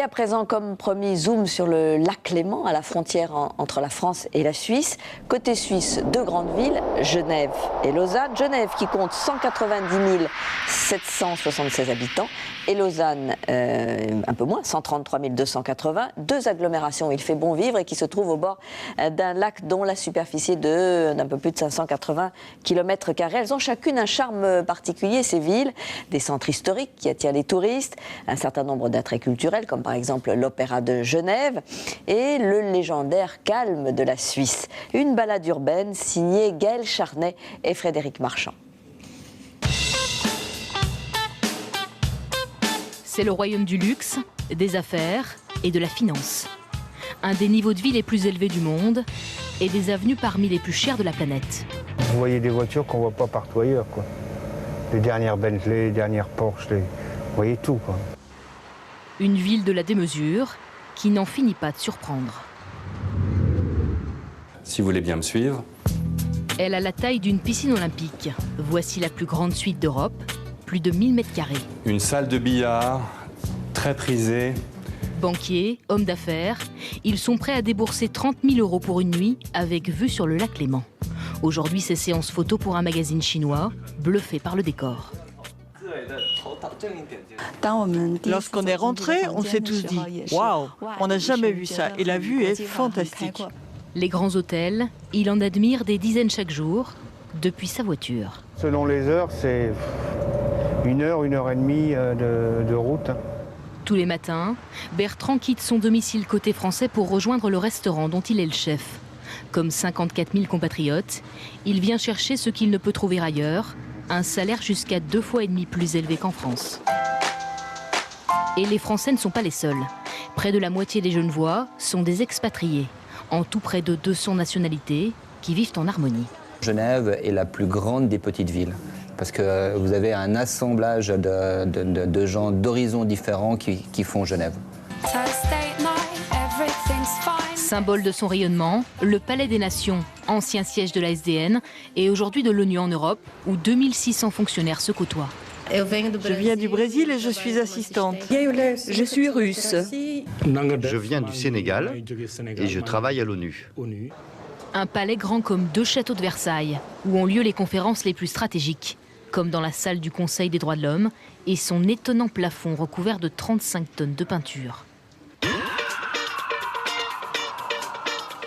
Et à présent, comme promis, zoom sur le lac Léman, à la frontière entre la France et la Suisse. Côté suisse, deux grandes villes, Genève et Lausanne. Genève qui compte 190 776 habitants et Lausanne un peu moins, 133 280. Deux agglomérations où il fait bon vivre et qui se trouvent au bord d'un lac dont la superficie est d'un peu plus de 580 km². Elles ont chacune un charme particulier, ces villes, des centres historiques qui attirent les touristes, un certain nombre d'attraits culturels comme par exemple l'Opéra de Genève et le légendaire calme de la Suisse. Une balade urbaine signée Gaël Charnet et Frédéric Marchand. C'est le royaume du luxe, des affaires et de la finance. Un des niveaux de vie les plus élevés du monde et des avenues parmi les plus chères de la planète. Vous voyez des voitures qu'on ne voit pas partout ailleurs, quoi. Les dernières Bentley, les dernières Porsche, vous voyez tout, quoi. Une ville de la démesure qui n'en finit pas de surprendre. Si vous voulez bien me suivre. Elle a la taille d'une piscine olympique. Voici la plus grande suite d'Europe, plus de 1000 m². Une salle de billard, très prisée. Banquiers, hommes d'affaires, ils sont prêts à débourser 30 000 € pour une nuit avec vue sur le lac Léman. Aujourd'hui, c'est séance photo pour un magazine chinois, bluffé par le décor. Lorsqu'on est rentré, on s'est tous dit « Waouh, on n'a jamais vu ça et la vue est fantastique ». Les grands hôtels, il en admire des dizaines chaque jour, depuis sa voiture. Selon les heures, c'est 1 heure et demie de route. Tous les matins, Bertrand quitte son domicile côté français pour rejoindre le restaurant dont il est le chef. Comme 54 000 compatriotes, il vient chercher ce qu'il ne peut trouver ailleurs, un salaire jusqu'à 2,5 fois plus élevé qu'en France. Et les Français ne sont pas les seuls. Près de la moitié des Genevois sont des expatriés. En tout, près de 200 nationalités qui vivent en harmonie. Genève est la plus grande des petites villes. Parce que vous avez un assemblage de gens d'horizons différents qui font Genève. Symbole de son rayonnement, le Palais des Nations, ancien siège de la SDN, et aujourd'hui de l'ONU en Europe, où 2600 fonctionnaires se côtoient. Je viens du Brésil et je suis assistante. Je suis russe. Je viens du Sénégal et je travaille à l'ONU. Un palais grand comme 2 châteaux de Versailles, où ont lieu les conférences les plus stratégiques, comme dans la salle du Conseil des droits de l'homme et son étonnant plafond recouvert de 35 tonnes de peinture.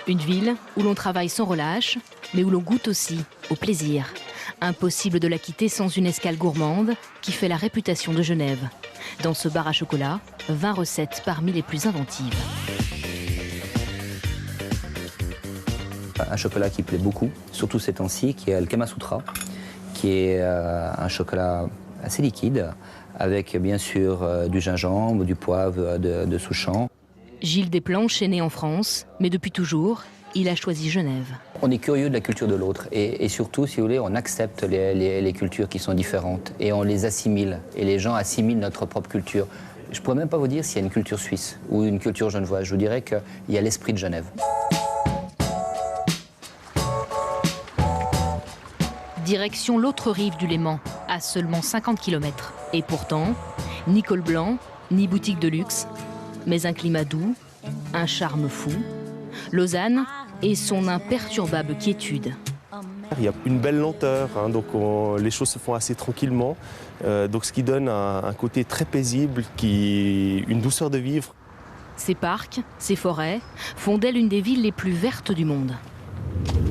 Une ville où l'on travaille sans relâche, mais où l'on goûte aussi au plaisir. Impossible de la quitter sans une escale gourmande qui fait la réputation de Genève. Dans ce bar à chocolat, 20 recettes parmi les plus inventives. Un chocolat qui plaît beaucoup, surtout ces temps-ci, qui est le Kama Sutra, qui est un chocolat assez liquide, avec bien sûr du gingembre, du poivre de Souchon. Gilles Desplanches est né en France, mais depuis toujours, il a choisi Genève. On est curieux de la culture de l'autre et surtout, si vous voulez, on accepte les cultures qui sont différentes et on les assimile. Et les gens assimilent notre propre culture. Je ne pourrais même pas vous dire s'il y a une culture suisse ou une culture genevoise. Je vous dirais qu'il y a l'esprit de Genève. Direction l'autre rive du Léman, à seulement 50 km. Et pourtant, ni col blanc, ni boutique de luxe, mais un climat doux, un charme fou. Lausanne et son imperturbable quiétude. Il y a une belle lenteur, donc les choses se font assez tranquillement, donc ce qui donne un côté très paisible, une douceur de vivre. Ces parcs, ces forêts font d'elle une des villes les plus vertes du monde.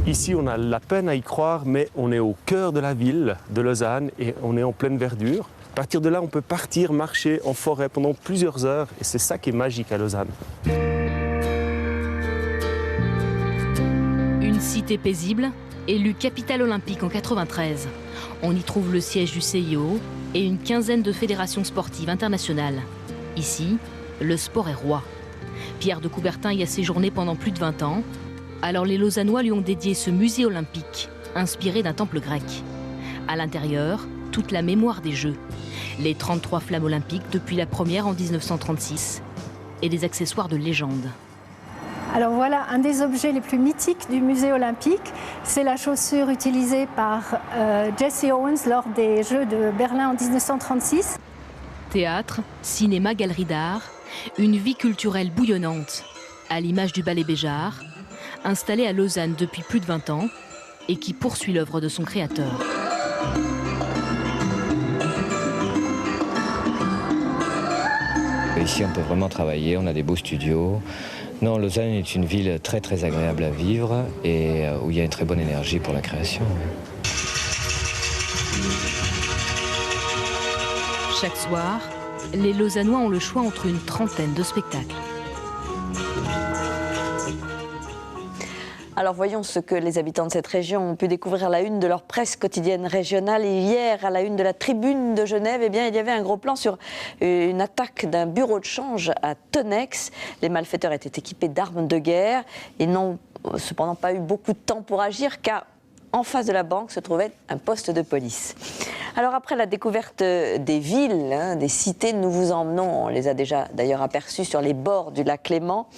Ici, on a la peine à y croire, mais on est au cœur de la ville de Lausanne et on est en pleine verdure. À partir de là, on peut partir marcher en forêt pendant plusieurs heures et c'est ça qui est magique à Lausanne. Une cité paisible, élue capitale olympique en 93. On y trouve le siège du CIO et une quinzaine de fédérations sportives internationales. Ici, le sport est roi. Pierre de Coubertin y a séjourné pendant plus de 20 ans. Alors les Lausannois lui ont dédié ce musée olympique, inspiré d'un temple grec. À l'intérieur, toute la mémoire des Jeux. Les 33 flammes olympiques depuis la première en 1936 et des accessoires de légende. Alors voilà, un des objets les plus mythiques du musée olympique, c'est la chaussure utilisée par Jesse Owens lors des Jeux de Berlin en 1936. Théâtre, cinéma, galerie d'art, Une vie culturelle bouillonnante, à l'image du Ballet Béjart, installé à Lausanne depuis plus de 20 ans et qui poursuit l'œuvre de son créateur. Ici, on peut vraiment travailler, on a des beaux studios. Non, Lausanne est une ville très très agréable à vivre et où il y a une très bonne énergie pour la création. Chaque soir, les Lausannois ont le choix entre une trentaine de spectacles. Alors voyons ce que les habitants de cette région ont pu découvrir à la une de leur presse quotidienne régionale. Et hier, à la une de la Tribune de Genève, eh bien, il y avait un gros plan sur une attaque d'un bureau de change à Tonex. Les malfaiteurs étaient équipés d'armes de guerre. Ils n'ont cependant pas eu beaucoup de temps pour agir car en face de la banque se trouvait un poste de police. Alors après la découverte des villes, des cités, nous vous emmenons, on les a déjà d'ailleurs aperçus sur les bords du lac Léman,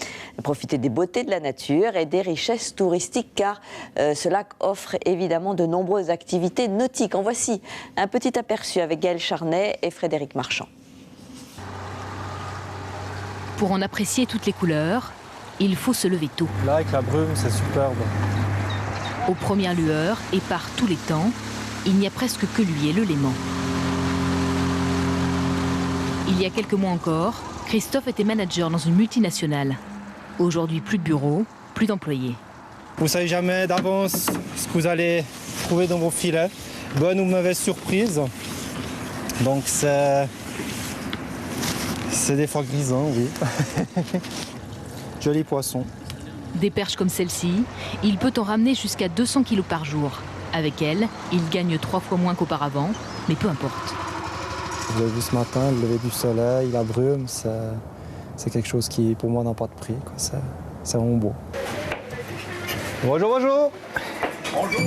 profiter des beautés de la nature et des richesses touristiques car ce lac offre évidemment de nombreuses activités nautiques. En voici un petit aperçu avec Gaël Charnet et Frédéric Marchand. Pour en apprécier toutes les couleurs, il faut se lever tôt. Là avec la brume, c'est superbe. Aux premières lueurs et par tous les temps, il n'y a presque que lui et le Léman. Il y a quelques mois encore, Christophe était manager dans une multinationale. Aujourd'hui, plus de bureau, plus d'employés. Vous ne savez jamais d'avance ce que vous allez trouver dans vos filets. Bonne ou mauvaise surprise. Donc c'est des fois grisant, oui. Joli poisson. Des perches comme celle-ci, il peut en ramener jusqu'à 200 kg par jour. Avec elle, il gagne 3 fois moins qu'auparavant, mais peu importe. Vous avez vu ce matin, le lever du soleil, la brume, c'est quelque chose qui, pour moi, n'a pas de prix. C'est vraiment beau. Bonjour, bonjour.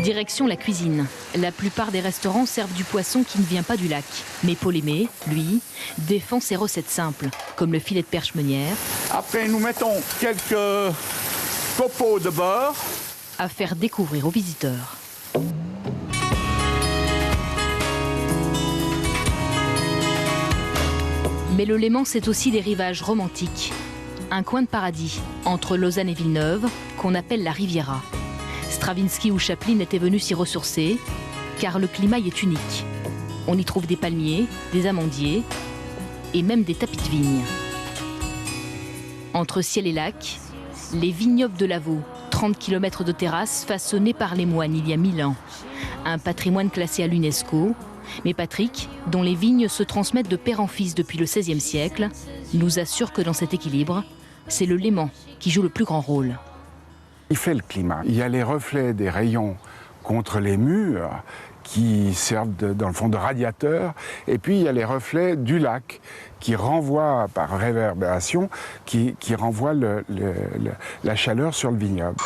Direction la cuisine. La plupart des restaurants servent du poisson qui ne vient pas du lac. Mais Paul Aimé, lui, défend ses recettes simples, comme le filet de perche meunière. Après, nous mettons quelques copeaux de beurre à faire découvrir aux visiteurs. Mais le Léman, c'est aussi des rivages romantiques. Un coin de paradis, entre Lausanne et Villeneuve, qu'on appelle la Riviera. Stravinsky ou Chaplin étaient venus s'y ressourcer, car le climat y est unique. On y trouve des palmiers, des amandiers, et même des tapis de vigne. Entre ciel et lac, les vignobles de Lavaux, 30 km de terrasses façonnées par les moines il y a 1000 ans. Un patrimoine classé à l'UNESCO. Mais Patrick, dont les vignes se transmettent de père en fils depuis le XVIe siècle, nous assure que dans cet équilibre, c'est le Léman qui joue le plus grand rôle. Il fait le climat. Il y a les reflets des rayons contre les murs qui servent dans le fond de radiateurs. Et puis il y a les reflets du lac qui renvoient par réverbération, qui renvoient la chaleur sur le vignoble.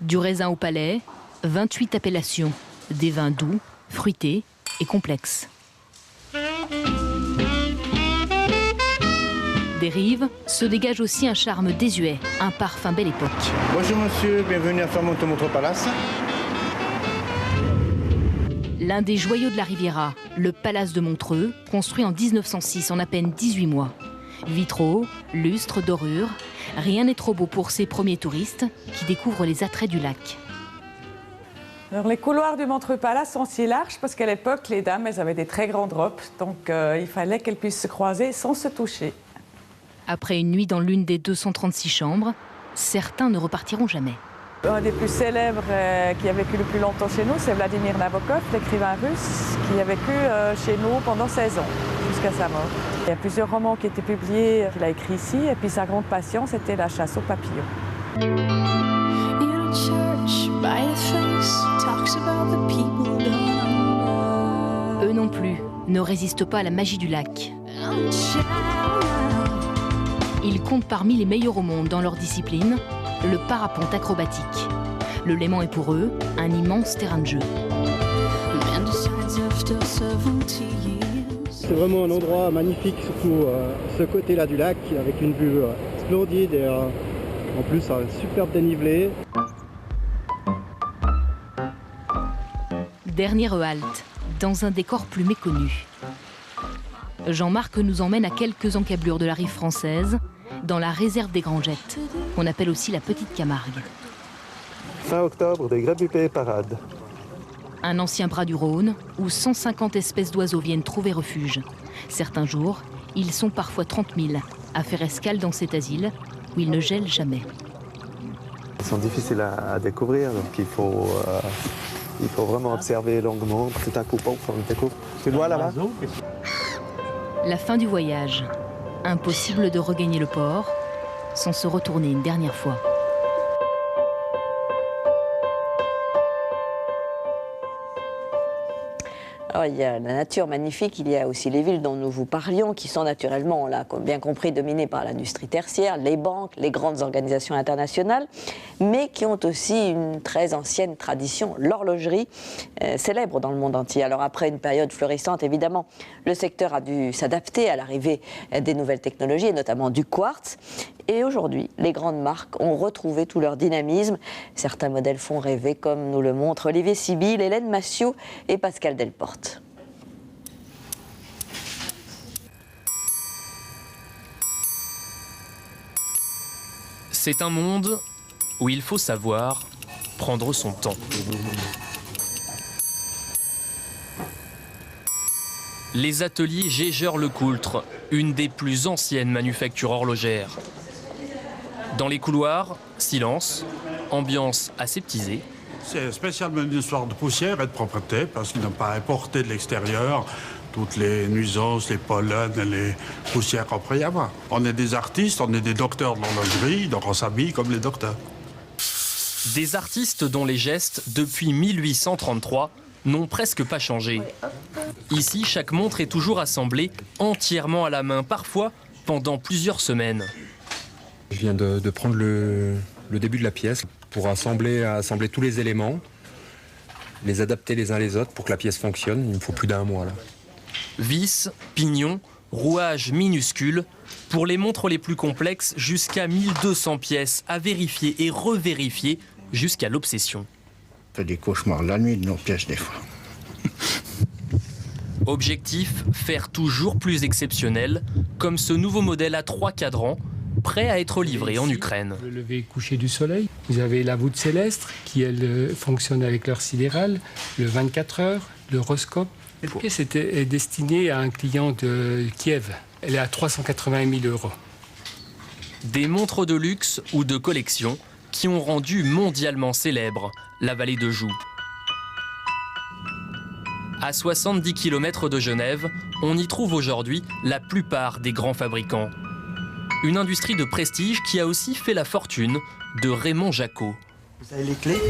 Du raisin au palais, 28 appellations, des vins doux, fruités et complexes. Des rives se dégage aussi un charme désuet, un parfum belle époque. Bonjour monsieur, bienvenue à Fairmont-Montreux Palace. L'un des joyaux de la Riviera, le Palace de Montreux, construit en 1906 en à peine 18 mois. Vitraux, lustres, dorures, rien n'est trop beau pour ces premiers touristes qui découvrent les attraits du lac. Alors, les couloirs du Montreux Palace sont si larges parce qu'à l'époque, les dames, elles avaient des très grandes robes, donc il fallait qu'elles puissent se croiser sans se toucher. Après une nuit dans l'une des 236 chambres, certains ne repartiront jamais. Un des plus célèbres qui a vécu le plus longtemps chez nous, c'est Vladimir Nabokov, l'écrivain russe, qui a vécu chez nous pendant 16 ans, jusqu'à sa mort. Il y a plusieurs romans qui étaient publiés, qu'il a écrits ici, et puis sa grande passion, c'était la chasse aux papillons. Eux non plus ne résistent pas à la magie du lac. Ils comptent parmi les meilleurs au monde dans leur discipline, le parapente acrobatique. Le Léman est pour eux un immense terrain de jeu. C'est vraiment un endroit magnifique, surtout ce côté-là du lac, avec une vue splendide et en plus un superbe dénivelé. Dernière halte, dans un décor plus méconnu. Jean-Marc nous emmène à quelques encablures de la rive française, dans la réserve des Grands Jettes, qu'on appelle aussi la Petite Camargue. Fin octobre, des grébupées parades. Un ancien bras du Rhône, où 150 espèces d'oiseaux viennent trouver refuge. Certains jours, ils sont parfois 30 000 à faire escale dans cet asile, où ils ne gèlent jamais. Ils sont difficiles à découvrir, donc il faut vraiment observer longuement. C'est un coupon, on découvre. Tu dois là-bas. La fin du voyage. Impossible de regagner le port sans se retourner une dernière fois. Alors, il y a la nature magnifique, il y a aussi les villes dont nous vous parlions, qui sont naturellement, on l'a bien compris, dominées par l'industrie tertiaire, les banques, les grandes organisations internationales, mais qui ont aussi une très ancienne tradition, l'horlogerie, célèbre dans le monde entier. Alors après une période florissante, évidemment, le secteur a dû s'adapter à l'arrivée des nouvelles technologies, et notamment du quartz. Et aujourd'hui, les grandes marques ont retrouvé tout leur dynamisme. Certains modèles font rêver, comme nous le montrent Olivier Sibylle, Hélène Massiot et Pascal Delporte. C'est un monde où il faut savoir prendre son temps. Les ateliers Gégeur-Lecoultre, une des plus anciennes manufactures horlogères. Dans les couloirs, silence, ambiance aseptisée. C'est spécialement une histoire de poussière et de propreté parce qu'ils n'ont pas importé de l'extérieur toutes les nuisances, les pollens et les poussières qu'on pourrait y avoir. On est des artistes, on est des docteurs de l'horlogerie, donc on s'habille comme les docteurs. Des artistes dont les gestes, depuis 1833, n'ont presque pas changé. Ici, chaque montre est toujours assemblée entièrement à la main, parfois pendant plusieurs semaines. Je viens de prendre le début de la pièce pour assembler tous les éléments, les adapter les uns les autres pour que la pièce fonctionne. Il me faut plus d'1 mois là. Vis, pignons, rouages minuscules, pour les montres les plus complexes, jusqu'à 1200 pièces à vérifier et revérifier jusqu'à l'obsession. On fait des cauchemars la nuit de nos pièces des fois. Objectif, faire toujours plus exceptionnel, comme ce nouveau modèle à 3 cadrans, prêt à être livré en Ukraine. Le lever et coucher du soleil. Vous avez la voûte céleste qui, elle, fonctionne avec l'heure sidérale, le 24 heures, l'horoscope. Cette pièce est destinée à un client de Kiev. Elle est à 380 000 €. Des montres de luxe ou de collection qui ont rendu mondialement célèbre la vallée de Joux. À 70 km de Genève, on y trouve aujourd'hui la plupart des grands fabricants. Une industrie de prestige qui a aussi fait la fortune de Raymond Jacot. Vous avez les clés ?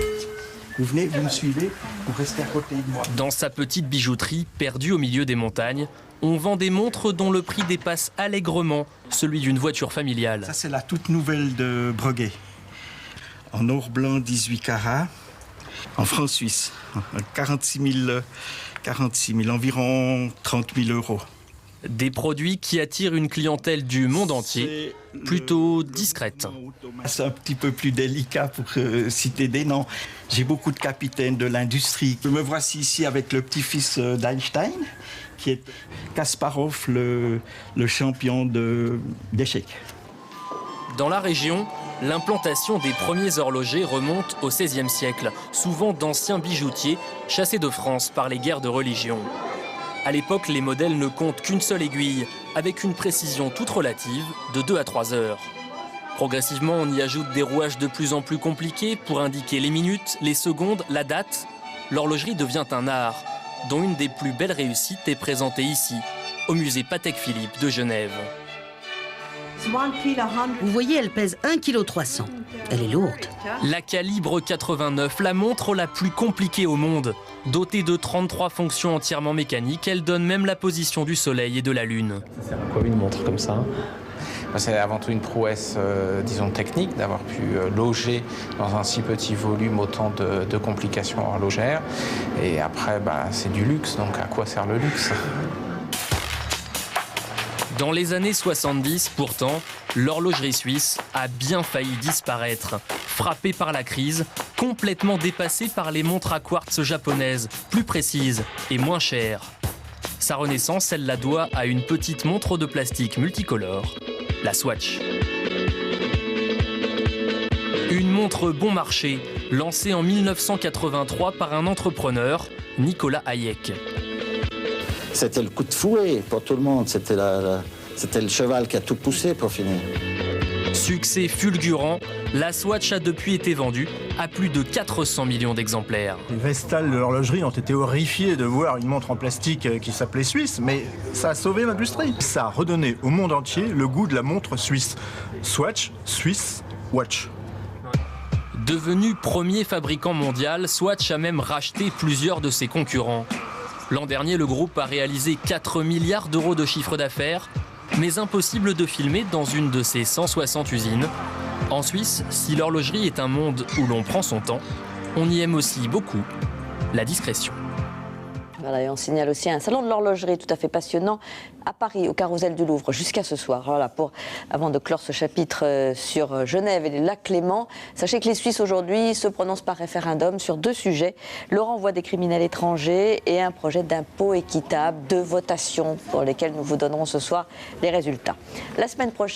Vous venez, vous me suivez, vous restez à côté de moi. Dans sa petite bijouterie, perdue au milieu des montagnes, on vend des montres dont le prix dépasse allègrement celui d'une voiture familiale. Ça, c'est la toute nouvelle de Breguet. En or blanc, 18 carats, en francs suisses. 46 000, environ 30 000 €. Des produits qui attirent une clientèle du monde entier, plutôt discrète. C'est un petit peu plus délicat pour citer des noms. J'ai beaucoup de capitaines de l'industrie. Me voici ici avec le petit-fils d'Einstein, qui est Kasparov, le champion d'échecs. Dans la région, l'implantation des premiers horlogers remonte au XVIe siècle, souvent d'anciens bijoutiers chassés de France par les guerres de religion. À l'époque, les modèles ne comptent qu'une seule aiguille, avec une précision toute relative de 2 à 3 heures. Progressivement, on y ajoute des rouages de plus en plus compliqués pour indiquer les minutes, les secondes, la date. L'horlogerie devient un art, dont une des plus belles réussites est présentée ici, au musée Patek Philippe de Genève. Vous voyez, elle pèse 1,3 kg. Elle est lourde. La calibre 89, la montre la plus compliquée au monde. Dotée de 33 fonctions entièrement mécaniques, elle donne même la position du soleil et de la lune. Ça sert à quoi une montre comme ça ? C'est avant tout une prouesse, disons, technique, d'avoir pu loger dans un si petit volume autant de complications horlogères. Et après, c'est du luxe, donc à quoi sert le luxe ? Dans les années 70, pourtant, l'horlogerie suisse a bien failli disparaître. Frappée par la crise, complètement dépassée par les montres à quartz japonaises, plus précises et moins chères. Sa renaissance, elle la doit à une petite montre de plastique multicolore, la Swatch. Une montre bon marché, lancée en 1983 par un entrepreneur, Nicolas Hayek. C'était le coup de fouet pour tout le monde, c'était le cheval qui a tout poussé pour finir. Succès fulgurant, la Swatch a depuis été vendue à plus de 400 millions d'exemplaires. Les vestales de l'horlogerie ont été horrifiés de voir une montre en plastique qui s'appelait Suisse, mais ça a sauvé l'industrie. Ça a redonné au monde entier le goût de la montre suisse. Swatch, Swiss, Watch. Devenu premier fabricant mondial, Swatch a même racheté plusieurs de ses concurrents. L'an dernier, le groupe a réalisé 4 milliards d'euros de chiffre d'affaires, mais impossible de filmer dans une de ses 160 usines. En Suisse, si l'horlogerie est un monde où l'on prend son temps, on y aime aussi beaucoup la discrétion. Voilà, et on signale aussi un salon de l'horlogerie tout à fait passionnant à Paris, au Carrousel du Louvre, jusqu'à ce soir. Voilà, avant de clore ce chapitre sur Genève et les lacs Léman, sachez que les Suisses aujourd'hui se prononcent par référendum sur 2 sujets, le renvoi des criminels étrangers et un projet d'impôt équitable, 2 votations pour lesquelles nous vous donnerons ce soir les résultats. La semaine prochaine,